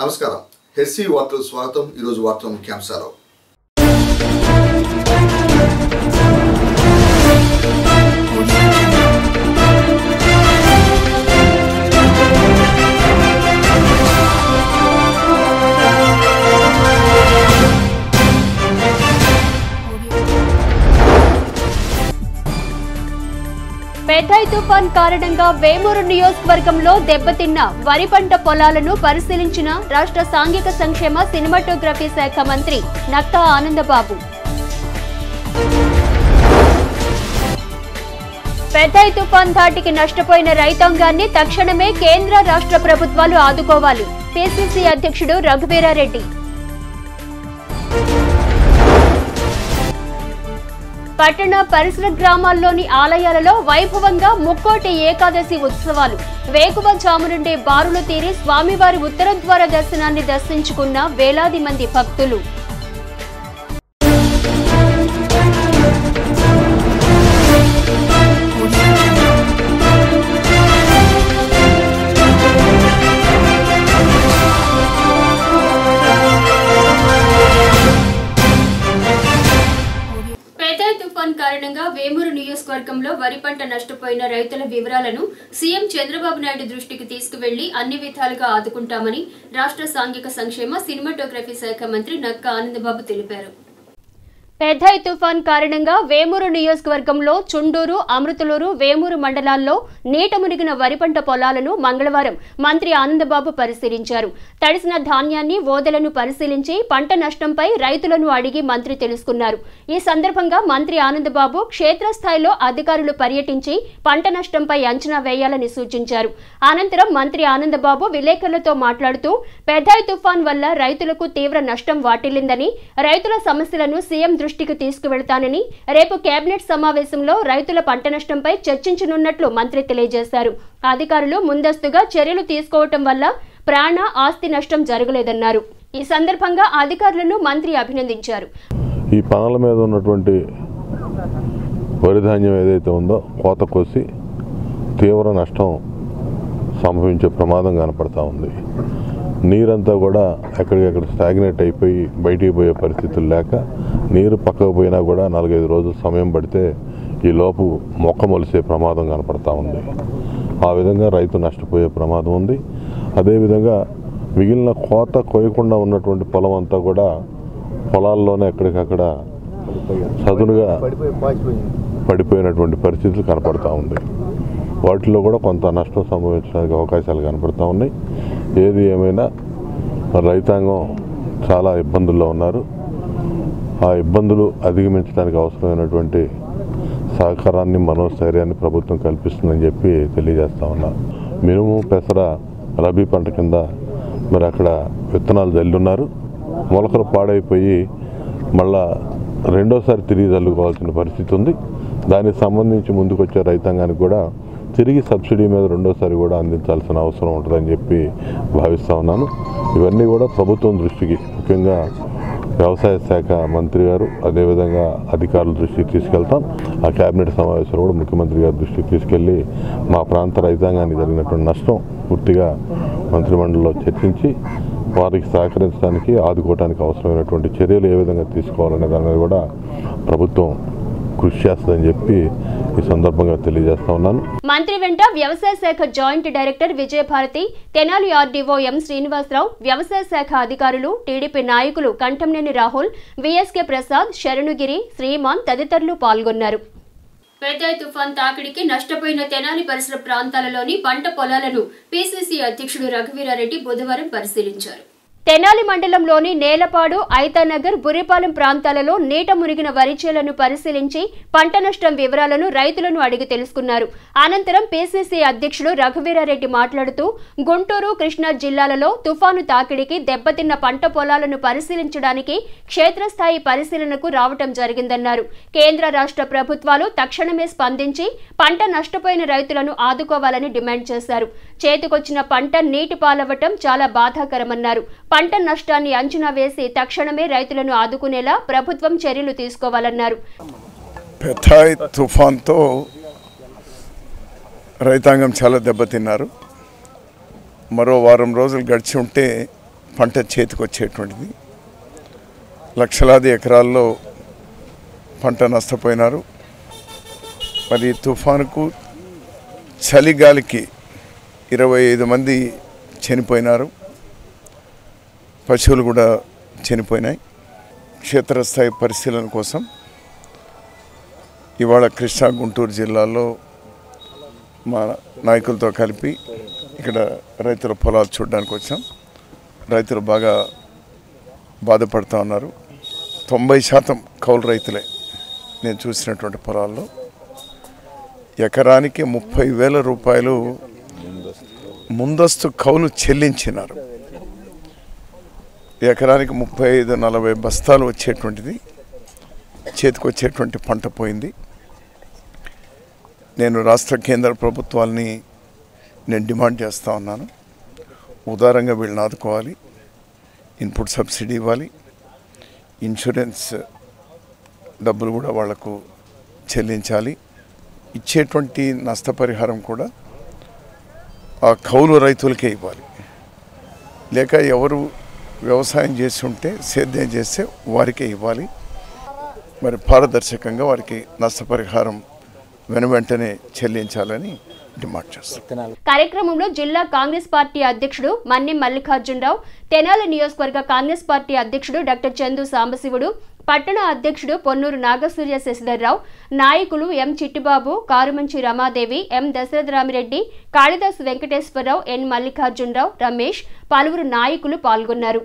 నమస్కారం. హెర్సీ వార్తలకు స్వాగతం. ఈరోజు వార్తల ముఖ్యాంశాలు. పెథాయ్ తుఫాన్ కారణంగా వేమూరు నియోజకవర్గంలో దెబ్బతిన్న వరి పంట పొలాలను పరిశీలించిన రాష్ట్ర సాంఘిక సంక్షేమ సినిమాటోగ్రఫీ శాఖ మంత్రి నక్కా ఆనందబాబు. పెథాయ్ తుఫాన్ ధాటికి నష్టపోయిన రైతాంగాన్ని తక్షణమే కేంద్ర రాష్ట్ర ప్రభుత్వాలు ఆదుకోవాలి. పిసిసి అధ్యక్షుడు రఘువీరారెడ్డి. పట్టణ పరిసర గ్రామాల్లోని ఆలయాలలో వైభవంగా ముక్కోటి ఏకాదశి ఉత్సవాలు. వేకువజాము నుండి బారులు తీరి స్వామివారి ఉత్తరద్వార దర్శనాన్ని దర్శించుకున్న వేలాది మంది భక్తులు. కారణంగా వేమూరు నియోజకవర్గంలో వరి పంట నష్టపోయిన రైతుల వివరాలను సీఎం చంద్రబాబు నాయుడు దృష్టికి తీసుకువెళ్లి అన్ని విధాలుగా ఆదుకుంటామని రాష్ట్ర సాంఘిక సంక్షేమ సినిమాటోగ్రఫీ శాఖ మంత్రి నక్కా ఆనందబాబు తెలిపారు. పెథాయ్ తుఫాన్ కారణంగా వేమూరు నియోజకవర్గంలో చుండూరు, అమృతలూరు, వేమూరు మండలాల్లో నీట మునిగిన వరి పంట పొలాలను మంగళవారం మంత్రి ఆనందబాబు పరిశీలించారు. తడిసిన ధాన్యాన్ని, ఓదలను పరిశీలించి పంట నష్టంపై రైతులను అడిగి మంత్రి తెలుసుకున్నారు. ఈ సందర్భంగా మంత్రి ఆనందబాబు క్షేత్రస్థాయిలో అధికారులు పర్యటించి పంట నష్టంపై అంచనా వేయాలని సూచించారు. అనంతరం మంత్రి ఆనందబాబు విలేకరులతో మాట్లాడుతూ పెథాయ్ తుఫాన్ వల్ల రైతులకు తీవ్ర నష్టం వాటిల్లిందని, రైతుల సమస్యలను సీఎం దృష్టికి తీసుకువెళ్తానని, రేపు కేబినెట్ సమావేశంలో రైతుల పంట నష్టంపై చర్చించనున్నట్లు మంత్రి తెలియజేశారు. అధికారులు ముందస్తుగా చర్యలు తీసుకోవటం వల్ల ప్రాణ, ఆస్తి నష్టం జరగలేదన్నారు. ఈ సందర్భంగా అధికారులను మంత్రి అభినందించారు. ఈ పనుల మీద ఉన్నటువంటి వరి ధాన్యం ఏదైతే ఉందో కోత కోసి తీవ్ర నష్టం సంభవించే ప్రమాదం కనపడతా ఉంది. నీరంతా కూడా ఎక్కడికక్కడ స్టాగ్నేట్ అయిపోయి బయటికి పోయే పరిస్థితులు లేక, నీరు పక్కకు పోయినా కూడా 4-5 రోజులు సమయం పడితే ఈ లోపు మొక్క మొలిసే ప్రమాదం కనపడతా ఉంది. ఆ విధంగా రైతు నష్టపోయే ప్రమాదం ఉంది. అదేవిధంగా మిగిలిన కోత కోయకుండా ఉన్నటువంటి పొలం అంతా కూడా పొలాల్లోనే ఎక్కడికక్కడ చదునుగా పడిపోయినటువంటి పరిస్థితులు కనపడతా ఉంది. వాటిలో కూడా కొంత నష్టం సంభవించడానికి అవకాశాలు కనపడతా ఉన్నాయి. ఏది ఏమైనా రైతాంగం చాలా ఇబ్బందుల్లో ఉన్నారు. ఆ ఇబ్బందులు అధిగమించడానికి అవసరమైనటువంటి సహకారాన్ని, మనోస్థైర్యాన్ని ప్రభుత్వం కల్పిస్తుందని చెప్పి తెలియజేస్తా ఉన్నా. మినుము, పెసర రబీ పంట కింద మరి అక్కడ విత్తనాలు జల్లున్నారు. మొలకలు పాడైపోయి మళ్ళా రెండోసారి తిరిగి జల్లుకోవాల్సిన పరిస్థితి ఉంది. దానికి సంబంధించి ముందుకొచ్చే రైతాంగానికి కూడా తిరిగి సబ్సిడీ మీద రెండోసారి కూడా అందించాల్సిన అవసరం ఉంటుందని చెప్పి భావిస్తూ ఉన్నాను. ఇవన్నీ కూడా ప్రభుత్వం దృష్టికి, ముఖ్యంగా వ్యవసాయ శాఖ మంత్రి గారు, అదేవిధంగా అధికారుల దృష్టికి తీసుకెళ్తాం. ఆ కేబినెట్ సమావేశంలో కూడా ముఖ్యమంత్రి గారి దృష్టికి తీసుకెళ్లి మా ప్రాంత రైతాంగానికి జరిగినటువంటి నష్టం పూర్తిగా మంత్రిమండలిలో చర్చించి వారికి సహకరించడానికి, ఆదుకోవడానికి అవసరమైనటువంటి చర్యలు ఏ విధంగా తీసుకోవాలనే దాని మీద కూడా ప్రభుత్వం కృషి చేస్తుందని చెప్పి ఈ సందర్భంగా తెలియజేస్తా ఉన్నాను. మంత్రి వెంట వ్యవసాయ శాఖ joint director Vijayabharathi, Tenali RDO M Srinivasarao, వ్యవసాయ శాఖ అధికారులు, టీడీపీ నాయకులు కంఠంనేని రాహుల్, విఎస్కే ప్రసాద్, శరణుగిరి, శ్రీమాన్ తదితరులు పాల్గొన్నారు. పెథాయ్ తుఫాన్ తాకిడికి నష్టపోయిన తెనాలి పరిసర ప్రాంతాలలోని పంట పొలాలను పిసిసి అధ్యక్షుడు రఘువీరారెడ్డి బుధవారం పరిశీలించారు. తెనాలి మండలంలోని నేలపాడు, ఐతానగర్, బుర్రిపాలెం ప్రాంతాలలో నీట మునిగిన వరి చేలను పరిశీలించి పంట నష్టం వివరాలను రైతులను అడిగి తెలుసుకున్నారు. అనంతరం పిసిసి అధ్యక్షుడు రఘువీరారెడ్డి మాట్లాడుతూ గుంటూరు, కృష్ణా జిల్లాలలో తుఫాను తాకిడికి దెబ్బతిన్న పంట పొలాలను పరిశీలించడానికి క్షేత్రస్థాయి పరిశీలనకు రావటం జరిగిందన్నారు. కేంద్ర రాష్ట్ర ప్రభుత్వాలు తక్షణమే స్పందించి పంట నష్టపోయిన రైతులను ఆదుకోవాలని డిమాండ్ చేశారు. చేతికొచ్చిన పంట నీటి పాలవ్వటం చాలా బాధాకరమన్నారు. పంట నష్టాన్ని అంచనా వేసి తక్షణమే రైతులను ఆదుకునేలా ప్రభుత్వం చర్యలు తీసుకోవాలన్నారు. పెథాయ్ తుఫాన్తో రైతాంగం చాలా దెబ్బతిన్నారు. మరో వారం రోజులు గడిచి ఉంటే పంట చేతికి వచ్చేటువంటిది. లక్షలాది ఎకరాల్లో పంట నష్టపోయినారు. మరి తుఫానుకు చలిగాలికి 25 మంది చనిపోయినారు. పశువులు కూడా చనిపోయినాయి. క్షేత్రస్థాయి పరిశీలన కోసం ఇవాళ కృష్ణా గుంటూరు జిల్లాలో మా నాయకులతో కలిపి ఇక్కడ రైతుల పొలాలు చూడడానికి వచ్చాం. రైతులు బాగా బాధపడుతూ ఉన్నారు. 90% కౌలు రైతులే నేను చూసినటువంటి పొలాల్లో. ఎకరానికి 30,000 రూపాయలు ముందస్తు కౌలు చెల్లించినారు. ఎకరానికి 35-40 బస్తాలు వచ్చేటువంటిది చేతికి వచ్చేటువంటి పంట పోయింది. నేను రాష్ట్ర కేంద్ర ప్రభుత్వాలని నేను డిమాండ్ చేస్తూ ఉన్నాను. ఉదారంగా వీళ్ళని ఆదుకోవాలి, ఇన్పుట్ సబ్సిడీ ఇవ్వాలి, ఇన్సూరెన్స్ డబ్బులు కూడా వాళ్లకు చెల్లించాలి. ఇచ్చేటువంటి నష్టపరిహారం కూడా ఆ కౌలు రైతులకే ఇవ్వాలి. లేక ఎవరు వ్యవసాయం చేసి ఉంటే సేద్యం చేస్తే వారికే ఇవ్వాలి. మరి పారదర్శకంగా వారికి నష్టపరిహారం వెనువెంటనే చెల్లించాలని డిమాండ్ చేస్తారు. కార్యక్రమంలో జిల్లా కాంగ్రెస్ పార్టీ అధ్యక్షుడు మన్యం మల్లికార్జునరావు, తెనాలి నియోజకవర్గ కాంగ్రెస్ పార్టీ అధ్యక్షుడు డాక్టర్ చందు సాంబశివుడు, పట్టణ అధ్యక్షుడు పొన్నూరు నాగసూర్య శశిధర్రావు, నాయకులు ఎం చిట్టిబాబు, కారుమంచి రమాదేవి, ఎం దశరథరామిరెడ్డి, కాళిదాసు వెంకటేశ్వరరావు, ఎన్ మల్లికార్జునరావు, రమేష్, పలువురు నాయకులు పాల్గొన్నారు.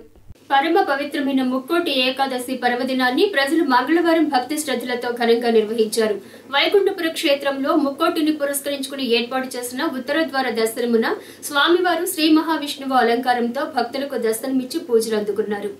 పరమ పవిత్రమైన ముక్కోటి ఏకాదశి పర్వదినాన్ని ప్రజలు మంగళవారం భక్తి శ్రద్ధలతో ఘనంగా నిర్వహించారు. వైకుంఠపుర క్షేత్రంలో ముక్కోటిని పురస్కరించుకుని ఏర్పాటు చేసిన ఉత్తర ద్వార దర్శనమున స్వామివారు శ్రీ మహావిష్ణువు అలంకారంతో భక్తులకు దర్శనమిచ్చి పూజలు అందుకున్నారు.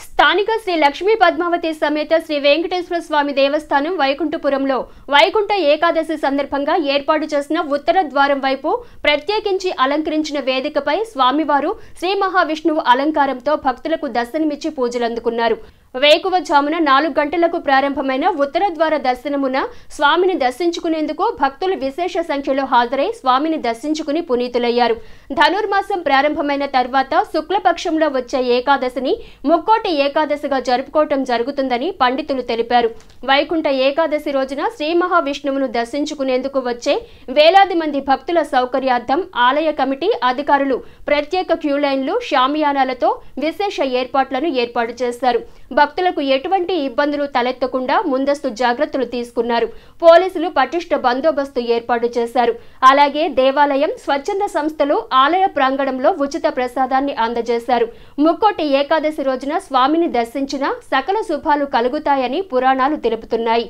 స్థానిక శ్రీ లక్ష్మీ పద్మావతి సమేత శ్రీ వెంకటేశ్వర స్వామి దేవస్థానం వైకుంఠపురంలో వైకుంఠ ఏకాదశి సందర్భంగా ఏర్పాటు చేసిన ఉత్తర ద్వారం వైపు ప్రత్యేకించి అలంకరించిన వేదికపై స్వామివారు శ్రీ మహావిష్ణువు అలంకారంతో భక్తులకు దర్శనమిచ్చి పూజలందుకున్నారు. వేకువజామున 4 గంటలకు ప్రారంభమైన ఉత్తర ద్వార దర్శనమున స్వామిని దర్శించుకునేందుకు భక్తులు విశేష సంఖ్యలో హాజరై స్వామిని దర్శించుకుని పునీతులయ్యారు. ధనుర్మాసం ప్రారంభమైన తర్వాత శుక్లపక్షంలో వచ్చే ఏకాదశిని ముక్కోటి ఏకాదశిగా జరుపుకోవటం జరుగుతుందని పండితులు తెలిపారు. వైకుంఠ ఏకాదశి రోజున శ్రీ మహావిష్ణువును దర్శించుకునేందుకు వచ్చే వేలాది మంది భక్తుల సౌకర్యార్థం ఆలయ కమిటీ అధికారులు ప్రత్యేక క్యూలైన్లు, షామియానాలతో విశేష ఏర్పాట్లను ఏర్పాటు చేశారు. భక్తులకు ఎటువంటి ఇబ్బందులు తలెత్తకుండా ముందస్తు జాగ్రత్తలు తీసుకున్నారు. పోలీసులు పటిష్ట బందోబస్తు ఏర్పాటు చేశారు. అలాగే దేవాలయం, స్వచ్ఛంద సంస్థలు ఆలయ ప్రాంగణంలో ఉచిత ప్రసాదాన్ని అందజేశారు. ముక్కోటి ఏకాదశి రోజున స్వామిని దర్శించిన సకల శుభాలు కలుగుతాయని పురాణాలు తెలుపుతున్నాయి.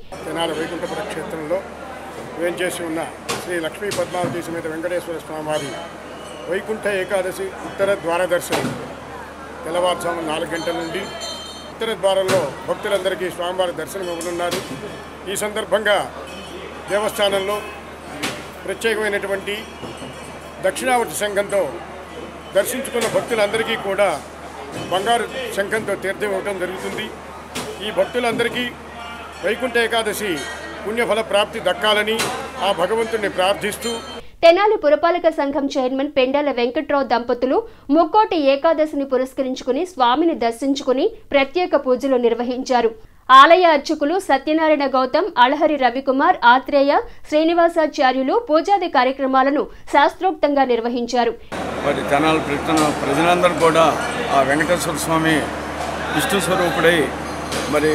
వైకుంఠపుర క్షేత్రంలో వేంచేసి ఉన్న శ్రీ లక్ష్మీ పద్మావతి సమేత వెంకటేశ్వర స్వామి వైకుంఠ ఏకాదశి ఉత్తర ద్వార దర్శనం తెల్లవారుజాము 4 గంటల నుండి ఉత్తర ద్వారంలో భక్తులందరికీ స్వామివారి దర్శనం ఇవ్వనున్నారు. ఈ సందర్భంగా దేవస్థానంలో ప్రత్యేకమైనటువంటి దక్షిణావర్తి శంఖంతో దర్శించుకున్న భక్తులందరికీ కూడా బంగారు శంఖంతో తీర్థం ఇవ్వడం జరుగుతుంది. ఈ భక్తులందరికీ వైకుంఠ ఏకాదశి పుణ్యఫల ప్రాప్తి దక్కాలని ఆ భగవంతుడిని ప్రార్థిస్తూ తెనాలి పురపాలక సంఘం చైర్మన్ పెండాల వెంకట్రావు దంపతులు ముక్కోటి ఏకాదశిని పురస్కరించుకుని స్వామిని దర్శించుకుని ప్రత్యేక పూజలు నిర్వహించారు. ఆలయ అర్చకులు సత్యనారాయణ గౌతమ్, అళహరి రవికుమార్, ఆత్రేయ, శ్రీనివాసాచార్యులు పూజాది కార్యక్రమాలను శాస్త్రోక్తంగా నిర్వహించారు. తెనాలి ప్రజలందరూ కూడా ఆ వెంకటేశ్వర స్వామి విష్ణు స్వరూపుడై మరి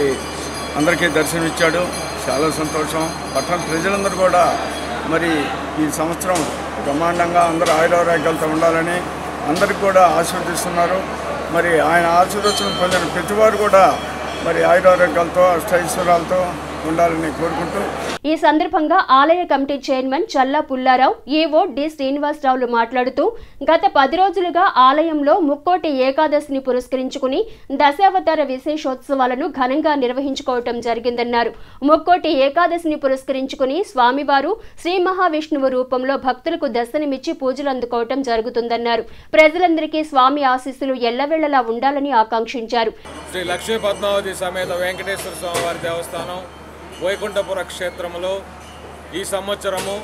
అందరికీ దర్శనమిచ్చాడు. చాలా సంతోషం. పట్టణ ప్రజలందరూ కూడా మరి ఈ సంవత్సరం బ్రహ్మాండంగా అందరూ ఆయురారోగ్యాలతో ఉండాలని అందరికీ కూడా ఆశీర్వదిస్తున్నారు. మరి ఆయన ఆశీర్వచనం పొందిన ప్రతివారు కూడా మరి ఆయురారోగ్యాలతో అష్టైశ్వర్యాలతో ఉండాలని కోరుకుంటూ ఈ సందర్భంగా ఆలయ కమిటీ చైర్మన్ చల్లా పుల్లారావు, ఈవో డి శ్రీనివాసరావులు మాట్లాడుతూ గత 10 రోజులుగా ఆలయంలో ముక్కోటి ఏకాదశిని పురస్కరించుకుని దశావతార విశేషోత్సవాలను ఘనంగా నిర్వహించుకోవటం జరిగిందన్నారు. ముక్కోటి ఏకాదశిని పురస్కరించుకుని స్వామివారు శ్రీ మహావిష్ణువు రూపంలో భక్తులకు దర్శనమిచ్చి పూజలు అందుకోవటం జరుగుతుందన్నారు. ప్రజలందరికీ స్వామి ఆశీస్సులు ఎల్లవేళలా ఉండాలని ఆకాంక్షించారు. శ్రీ లక్ష్మీ పద్మావతి సమేత వెంకటేశ్వర స్వామివారి దేవస్థానం వైకుంఠపుర క్షేత్రంలో ఈ సంవత్సరము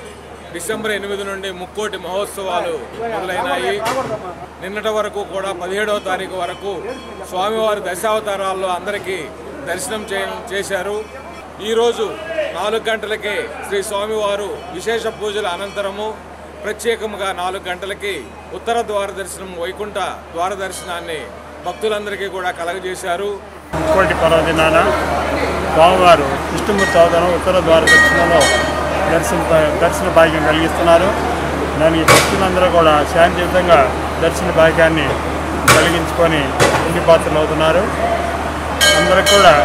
డిసెంబర్ 8 నుండి ముక్కోటి మహోత్సవాలు మొదలైనాయి. నిన్నటి వరకు కూడా 17వ తారీఖు వరకు స్వామివారి దశావతారాల్లో అందరికీ దర్శనం చేశారు. ఈరోజు 4 గంటలకే శ్రీ స్వామివారు విశేష పూజల అనంతరము ప్రత్యేకంగా 4 గంటలకి ఉత్తర ద్వార దర్శనం వైకుంఠ ద్వార దర్శనాన్ని భక్తులందరికీ కూడా కలగజేశారు. ముక్కోటి పర్వదినాన స్వామివారు విష్ణుమూర్తి అవతారం ఉత్తర ద్వార దర్శనంలో దర్శన భాగ్యం కలిగిస్తున్నారు. దానికి భక్తులందరూ కూడా శాంతియుతంగా దర్శన భాగ్యాన్ని కలిగించుకొని ఇంటి పాత్రలు అవుతున్నారు. అందరికి కూడా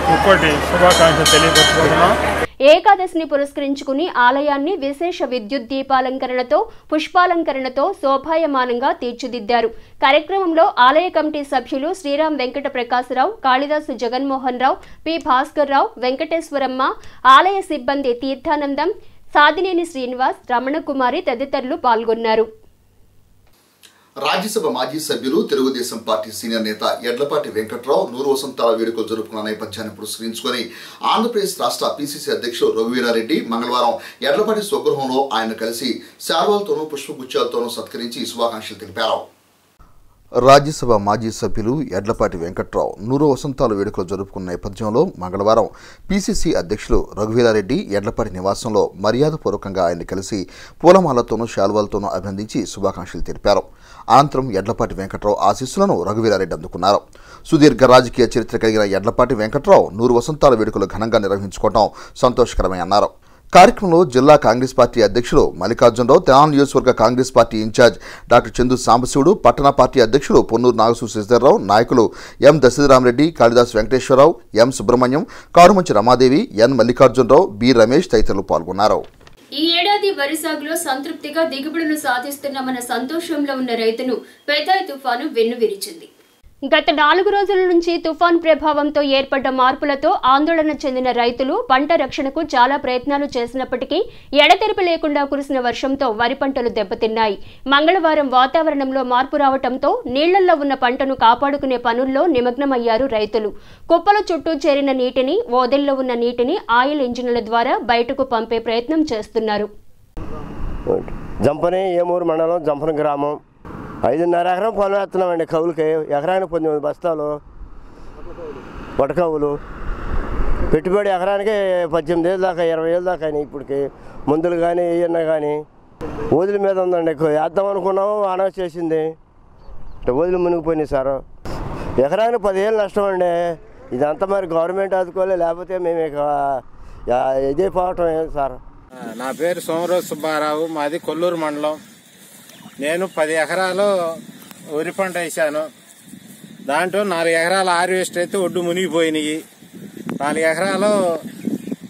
ముక్కోటి శుభాకాంక్షలు తెలియపరుచుకుంటున్నాం. ఏకాదశిని పురస్కరించుకుని ఆలయాన్ని విశేష విద్యుత్ దీపాలంకరణతో పుష్పాలంకరణతో శోభాయమానంగా తీర్చిదిద్దారు. కార్యక్రమంలో ఆలయ కమిటీ సభ్యులు శ్రీరామ్ వెంకట ప్రకాశరావు, కాళిదాసు జగన్మోహన్ రావు, పి భాస్కర్ రావు, వెంకటేశ్వరమ్మ, ఆలయ సిబ్బంది తీర్థానందం, సాదినేని శ్రీనివాస్, రమణకుమారి తదితరులు పాల్గొన్నారు. రాజ్యసభ మాజీ సభ్యులు తెలుగుదేశం పార్టీ సీనియర్ నేత యడ్లపాటి వెంకట్రావు 100 వసంతాల వేడుకలు జరుపుకున్న నేపథ్యాన్ని పురస్కరించుకొని ఆంధ్రప్రదేశ్ రాష్ట్ర పిసిసి అధ్యక్షుడు రఘువీరారెడ్డి మంగళవారం యడ్లపాటి స్వగృహంలో ఆయన కలిసి శాల్వాలతోనూ పుష్పగుచ్చాలతోనూ సత్కరించి శుభాకాంక్షలు తెలిపారు. రాజ్యసభ మాజీ సభ్యులు యడ్లపాటి వెంకట్రావు 100 వసంతాల వేడుకలు జరుపుకున్న నేపథ్యంలో మంగళవారం పిసిసి అధ్యక్షులు రఘువీరారెడ్డి యడ్లపాటి నివాసంలో మర్యాదపూర్వకంగా ఆయన్ని కలిసి పూలమాలతోనూ శాల్వాలతోనూ అభినందించి శుభాకాంక్షలు తెలిపారు. అనంతరం యడ్లపాటి వెంకట్రావు ఆశీస్సులను రఘువీరారెడ్డి అందుకున్నారు. సుదీర్ఘ రాజకీయ చరిత్ర కలిగిన యడ్లపాటి వెంకట్రావు 100 వసంతాల వేడుకలు ఘనంగా నిర్వహించుకోవడం సంతోషకరమే అన్నారు. కార్యక్రమంలో జిల్లా కాంగ్రెస్ పార్టీ అధ్యక్షులు మల్లికార్జునరావు, తెనాలి నియోజకవర్గ Congress party incharge doctor Chandu Sambasivudu, పట్టణ పార్టీ అధ్యక్షులు పొన్నూరు నాగసూ శశిధర్రావు, నాయకులు ఎం దశరథరామరెడ్డి, కాళిదాసు వెంకటేశ్వరరావు, ఎం సుబ్రహ్మణ్యం, కారుమంచి రమాదేవి, ఎన్ మల్లికార్జునరావు, బి రమేష్ తదితరులు పాల్గొన్నారు. ఈ ఏడాది వరి సాగులో సంతృప్తిగా దిగుబడులు సాధిస్తున్నామన్న సంతోషంలో ఉన్న రైతును పెథాయ్ తుఫాను వెన్నువిరిచింది. గత 4 రోజుల నుంచి తుఫాన్ ప్రభావంతో ఏర్పడ్డ మార్పులతో ఆందోళన చెందిన రైతులు పంట రక్షణకు చాలా ప్రయత్నాలు చేసినప్పటికీ ఎడతెరిపి లేకుండా కురిసిన వర్షంతో వరి పంటలు దెబ్బతిన్నాయి. మంగళవారం వాతావరణంలో మార్పు రావడంతో నీళ్లలో ఉన్న పంటను కాపాడుకునే పనుల్లో నిమగ్నమయ్యారు రైతులు. కుప్పల చుట్టూ చేరిన నీటిని, ఓదెల్లో ఉన్న నీటిని ఆయిల్ ఇంజిన్ల ద్వారా బయటకు పంపే ప్రయత్నం చేస్తున్నారు. జంపని ఏమూరు మండలం జంపని గ్రామం 5.5 ఎకరం పొలం వేస్తున్నామండి. కవులకి ఎకరానికి 18 బస్తాలు వటకవులు పెట్టుబడి ఎకరానికి 18 ఏళ్ళ దాకా 20 ఏళ్ళ దాకా అయినాయి. ఇప్పటికి మందులు కానీ ఏమన్నా కానీ ఓదుల మీద ఉందండి. వేద్దాం అనుకున్నాము, వాన చేసింది, ఓదులు మునిగిపోయినాయి సార్. ఎకరానికి 10 ఏళ్ళు నష్టం అండి. ఇదంతా మరి గవర్నమెంట్ ఆదుకోలే, లేకపోతే మేము ఇక ఇదే పోవటం ఏం సార్. నా పేరు సోమరాజు సుబ్బారావు, మాది కొల్లూరు మండలం. నేను 10 ఎకరాలు వరి పంట వేసాను. దాంట్లో 4 ఎకరాలు హార్వెస్ట్ అయితే ఒడ్డు మునిగిపోయినాయి. 4 ఎకరాలు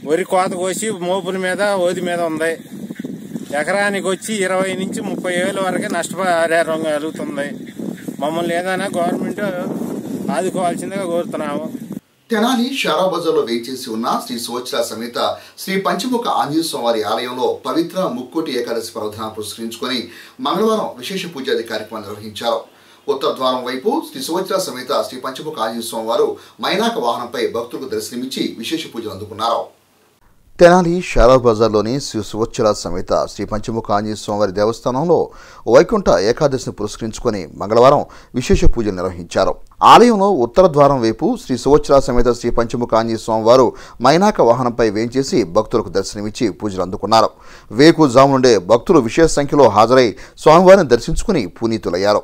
వరి కోత కోసి మోపుల మీద ఓది మీద ఉంది. ఎకరానికి వచ్చి 20 నుంచి 30 వేల వరకు నష్టపరిహారం కలుగుతుంది. మమ్మల్ని ఏదైనా గవర్నమెంట్ ఆదుకోవాల్సిందిగా కోరుతున్నాము. తెనాలి షారా బజార్లో వేయించేసి ఉన్న శ్రీ సువత్సల సమేత శ్రీ పంచముఖ ఆంజనేయ స్వామి ఆలయంలో పవిత్ర ముక్కోటి ఏకాదశి పర్వదినాన్ని పురస్కరించుకొని మంగళవారం విశేష పూజాది కార్యక్రమం నిర్వహించారు. ఉత్తర ద్వారం వైపు శ్రీ సువత్సల సమేత శ్రీ పంచముఖ ఆంజనేయ స్వామి వారు మైనాక వాహనంపై భక్తులకు దర్శనమిచ్చి విశేష పూజలు అందుకున్నారు. తెనాలి షారా బజార్లోని శ్రీ సువత్సల సమేత శ్రీ పంచముఖ ఆంజనేయ స్వామివారి దేవస్థానంలో వైకుంఠ ఏకాదశిని పురస్కరించుకొని మంగళవారం విశేష పూజలు నిర్వహించారు. ఆలయంలో ఉత్తర ద్వారం వైపు శ్రీ సువత్సల సమేత శ్రీ పంచముఖ ఆంజనేయ స్వామివారు మైనాక వాహనంపై వేంచేసి భక్తులకు దర్శనమిచ్చి పూజలు అందుకున్నారు. వేకుజాము నుండే భక్తులు విశేష సంఖ్యలో హాజరై స్వామివారిని దర్శించుకుని పునీతులయ్యారు.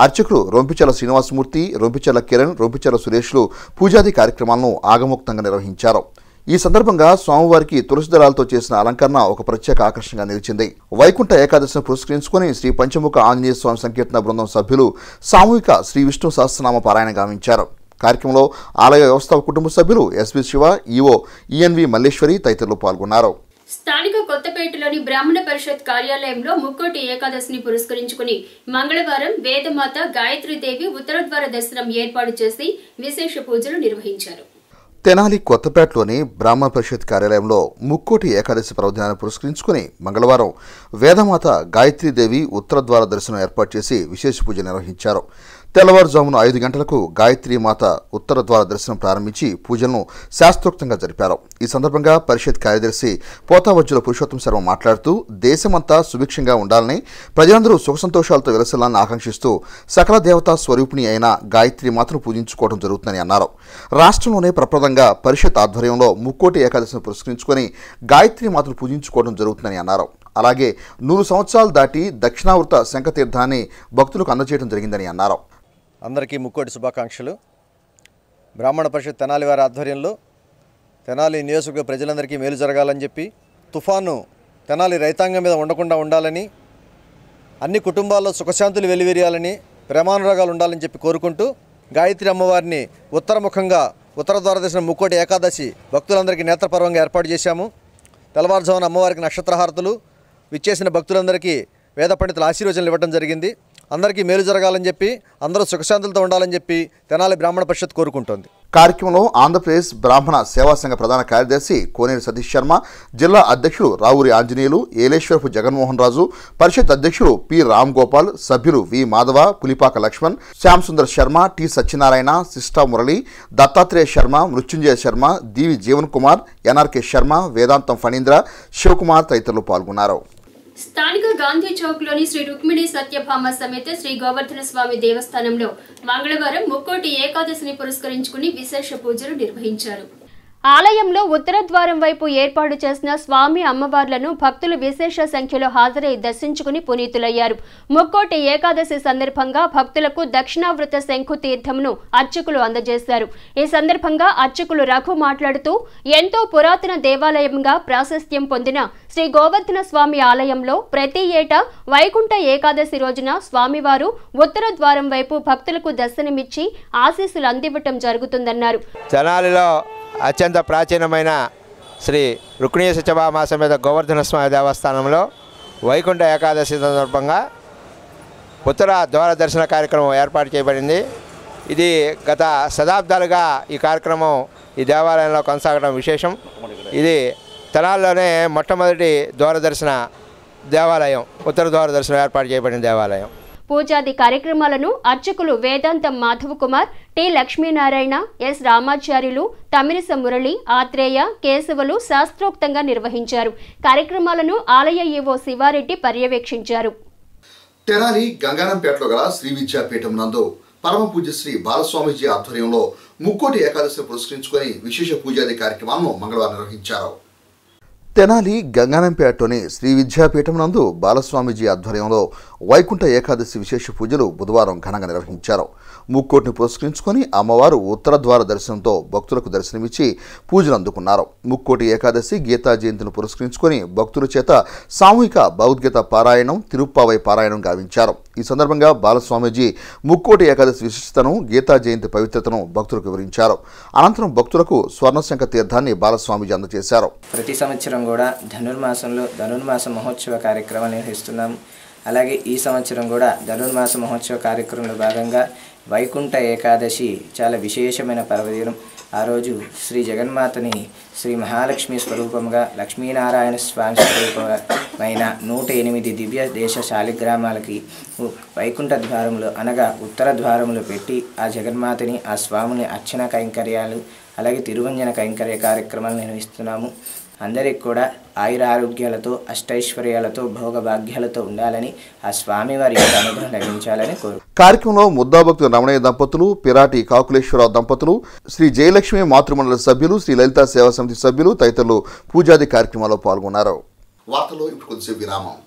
అర్చకులు రొంపిచెల శ్రీనివాసమూర్తి, రొంపిచెల కిరణ్, రొంపిచెల సురేష్లు పూజాది కార్యక్రమాలను ఆగమోక్తంగా నిర్వహించారు. ఈ సందర్భంగా స్వామివారికి తులసి దళాలతో చేసిన అలంకరణ ఒక ప్రత్యేక ఆకర్షణగా నిలిచింది. వైకుంఠ ఏకాదశిని పురస్కరించుకుని శ్రీ పంచముఖ ఆంజనేయ స్వామి సంకీర్తన బృందం సభ్యులు సామూహిక శ్రీ విష్ణు సహస్రనామ పారాయణ గావించారు. కార్యక్రమంలో ఆలయ వ్యవస్థాపక కుటుంబ సభ్యులు SV Siva, EO ENV Malleswari తదితరులు పాల్గొన్నారు. స్థానిక కొత్తపేటలోని బ్రాహ్మణ పరిషత్ కార్యాలయంలో ముక్కోటి ఏకాదశిని పురస్కరించుకుని మంగళవారం వేదమాత గాయత్రీదేవి ఉత్తరద్వార దర్శనం ఏర్పాటు చేసి విశేష పూజలు నిర్వహించారు. తెనాలి కొత్తపేటలోని బ్రాహ్మణ పరిషత్ కార్యాలయంలో ముక్కోటి ఏకాదశి పర్వదినాన్ని పురస్కరించుకుని మంగళవారం వేదమాత గాయత్రీదేవి ఉత్తరద్వార దర్శనం ఏర్పాటు చేసి విశేష పూజ నిర్వహించారు. తెల్లవారుజామున 5 గంటలకు గాయత్రీమాత ఉత్తరద్వార దర్శనం ప్రారంభించి పూజలను శాస్త్రోక్తంగా జరిపారు. ఈ సందర్భంగా పరిషత్ కార్యదర్శి పోతావజ్జుల పురుషోత్తం శర్మ మాట్లాడుతూ దేశమంతా సుభిక్షంగా ఉండాలని, ప్రజలందరూ సుఖ సంతోషాలతో వెలసాలని ఆకాంక్షిస్తూ సకల దేవతా స్వరూపిణి అయిన గాయత్రీమాతను పూజించుకోవడం జరుగుతుందని అన్నారు. రాష్ట్రంలోనే ప్రప్రదంగా పరిషత్ ఆధ్వర్యంలో ముక్కోటి ఏకాదశిని పురస్కరించుకొని గాయత్రీమాతను పూజించుకోవడం జరుగుతుందని అన్నారు. అలాగే 100 సంవత్సరాలు దాటి దక్షిణావృత శంఖతీర్థాన్ని భక్తులకు అందజేయడం జరిగిందని అన్నారు. అందరికీ ముక్కోటి శుభాకాంక్షలు. బ్రాహ్మణ పరిషత్ తెనాలి వారి ఆధ్వర్యంలో తెనాలి నియోజకవర్గ ప్రజలందరికీ మేలు జరగాలని చెప్పి, తుఫాను తెనాలి రైతాంగం మీద ఉండకుండా ఉండాలని, అన్ని కుటుంబాల్లో సుఖశాంతులు వెలివిరియాలని, ప్రేమానురాగాలు ఉండాలని చెప్పి కోరుకుంటూ గాయత్రి అమ్మవారిని ఉత్తరముఖంగా ఉత్తర ద్వారదర్శనం ముక్కోటి ఏకాదశి భక్తులందరికీ నేత్రపర్వంగా ఏర్పాటు చేశాము. తెల్లవారుజామున అమ్మవారికి నక్షత్రహారతులు విచ్చేసిన భక్తులందరికీ వేద పండితుల ఆశీర్వచనలు ఇవ్వడం జరిగింది. అందరికీ మేలు జరగాలని చెప్పి, అందరూ సుఖశాంతులతో ఉండాలని చెప్పి తెనాలి బ్రాహ్మణ పరిషత్ కోరుకుంటోంది. కార్యక్రమంలో ఆంధ్రప్రదేశ్ బ్రాహ్మణ సేవా సంఘ ప్రధాన కార్యదర్శి కోనేరు సతీష్ శర్మ, జిల్లా అధ్యక్షుడు రావూరి ఆంజనేయులు, ఏలేశ్వరపు జగన్మోహన్ రాజు, పరిషత్ అధ్యక్షుడు పి రామ్ గోపాల్, సభ్యులు వి మాధవ, పులిపాక లక్ష్మణ్, శ్యామ్ సుందర్ శర్మ, టి సత్యనారాయణ, సిస్టా మురళి, దత్తాత్రేయ శర్మ, మృత్యుంజయ శర్మ, డివి జీవన్ కుమార్, ఎన్ఆర్కే శర్మ, వేదాంతం ఫణీంద్ర, శివకుమార్ తదితరులు పాల్గొన్నారు. స్థానిక గాంధీ చౌక్ లోని శ్రీ రుక్మిణి సత్యభామ సమేత శ్రీ గోవర్ధన స్వామి దేవస్థానంలో మంగళవారం ముక్కోటి ఏకాదశిని పురస్కరించుకుని విశేష పూజలు నిర్వహించారు. ఆలయంలో ఉత్తర ద్వారం వైపు ఏర్పాటు చేసిన స్వామి అమ్మవార్లను భక్తులు విశేష సంఖ్యలో హాజరై దర్శించుకుని పునీతులయ్యారు. ముక్కోటి ఏకాదశి సందర్భంగా భక్తులకు దక్షిణావృత శంఖు తీర్థమును అర్చకులు అందజేశారు. ఈ సందర్భంగా అర్చకులు రఘు మాట్లాడుతూ, ఎంతో పురాతన దేవాలయంగా ప్రాశస్త్యం పొందిన శ్రీ గోవర్ధన స్వామి ఆలయంలో ప్రతి ఏటా వైకుంఠ ఏకాదశి రోజున స్వామివారు ఉత్తర ద్వారం వైపు భక్తులకు దర్శనమిచ్చి ఆశీస్సులు అందివ్వటం జరుగుతుందన్నారు. అత్యంత ప్రాచీనమైన శ్రీ రుక్మిణీ సత్యభామ సమేత గోవర్ధన స్వామి దేవస్థానంలో వైకుంఠ ఏకాదశి సందర్భంగా ఉత్తర ద్వార దర్శన కార్యక్రమం ఏర్పాటు చేయబడింది. ఇది గత శతాబ్దాలుగా ఈ కార్యక్రమం ఈ దేవాలయంలో కొనసాగడం విశేషం. ఇది తెనాలిలోనే మొట్టమొదటి ద్వార దర్శన దేవాలయం, ఉత్తర ద్వార దర్శనం ఏర్పాటు చేయబడిన దేవాలయం. పూజాది కార్యక్రమాలను అర్చకులు వేదాంతం మాధవ్ కుమార్, టి లక్ష్మీనారాయణ, ఎస్ రామాచార్యులు, తమిరిస మురళి, ఆత్రేయ, కేశవులు శాస్త్రోక్తంగా నిర్వహించారు. కార్యక్రమాలను ఆలయ ఈవో శివారెడ్డి పర్యవేక్షించారు. తెనాలి గంగానంపేటలో గల శ్రీ విద్యాపీఠం నందు పరమ పూజ్య శ్రీ బాలస్వామీజీ ఆధ్వర్యంలో ముక్కోటి ఏకాదశిని పురస్కరించుకొని విశేష పూజాది కార్యక్రమాలను మంగళవారం నిర్వహించారు. తెనాలి గంగానంపేటలోని శ్రీ విద్యాపీఠం నందు బాలస్వామీజీ ఆధ్వర్యంలో వైకుంఠ ఏకాదశి విశేష పూజలు బుధవారం ఘనంగా నిర్వహించారు. ముక్కోటిని పురస్కరించుకొని అమ్మవారు ఉత్తర ద్వార దర్శనంతో భక్తులకు దర్శనమిచ్చి పూజలు అందుకున్నారు. ముక్కోటి ఏకాదశి గీతా జయంతిని పురస్కరించుకొని భక్తుల చేత సామూహిక భగవద్గీత పారాయణం, తిరుప్పావై పారాయణం గావించారు. ఈ సందర్భంగా బాలస్వామీజీ ముక్కోటి ఏకాదశి విశిష్టతను, గీతా జయంతి పవిత్రతను భక్తులకు వివరించారు. అనంతరం భక్తులకు స్వర్ణశంఖ తీర్థాన్ని బాలస్వామీజీ అందజేశారు. ప్రతి సంవత్సరం కూడా ధనుర్మాసంలో ధనుర్మాస మహోత్సవ కార్యక్రమాన్ని నిర్వహిస్తున్నాం. అలాగే ఈ సంవత్సరం కూడా ధనుర్మాస మహోత్సవ కార్యక్రమంలో భాగంగా వైకుంఠ ఏకాదశి చాలా విశేషమైన పర్వదినం. ఆ రోజు శ్రీ జగన్మాతని శ్రీ మహాలక్ష్మి స్వరూపంగా, లక్ష్మీనారాయణ స్వామి స్వరూపమైన 108 దివ్య దేశ శాలిగ్రామాలకి వైకుంఠ ద్వారములు అనగా ఉత్తర ద్వారములు పెట్టి ఆ జగన్మాతని, ఆ స్వామిని అర్చన కైంకర్యాలు, అలాగే తిరువంజన కైంకర్య కార్యక్రమాలు నిర్వహిస్తున్నాము. అందరికి కూడా ఆయురారోగ్యాలతో, అష్టైశ్వర్యాలతో, భోగభాగ్యాలతో ఉండాలని, ఆ స్వామివారి యొక్క అనుగ్రహం లభించాలని కార్యక్రమంలో ముద్దాభక్తులు రమణయ్య దంపతులు, పిరాటి కాకులేశ్వరరావు దంపతులు, శ్రీ జయలక్ష్మి మాతృమండలి సభ్యులు, శ్రీ లలితా సేవా సమితి సభ్యులు తదితరులు పూజాది కార్యక్రమాల్లో పాల్గొన్నారు. వార్తలో ఇప్పుడు కొద్దిసేపు విరామం.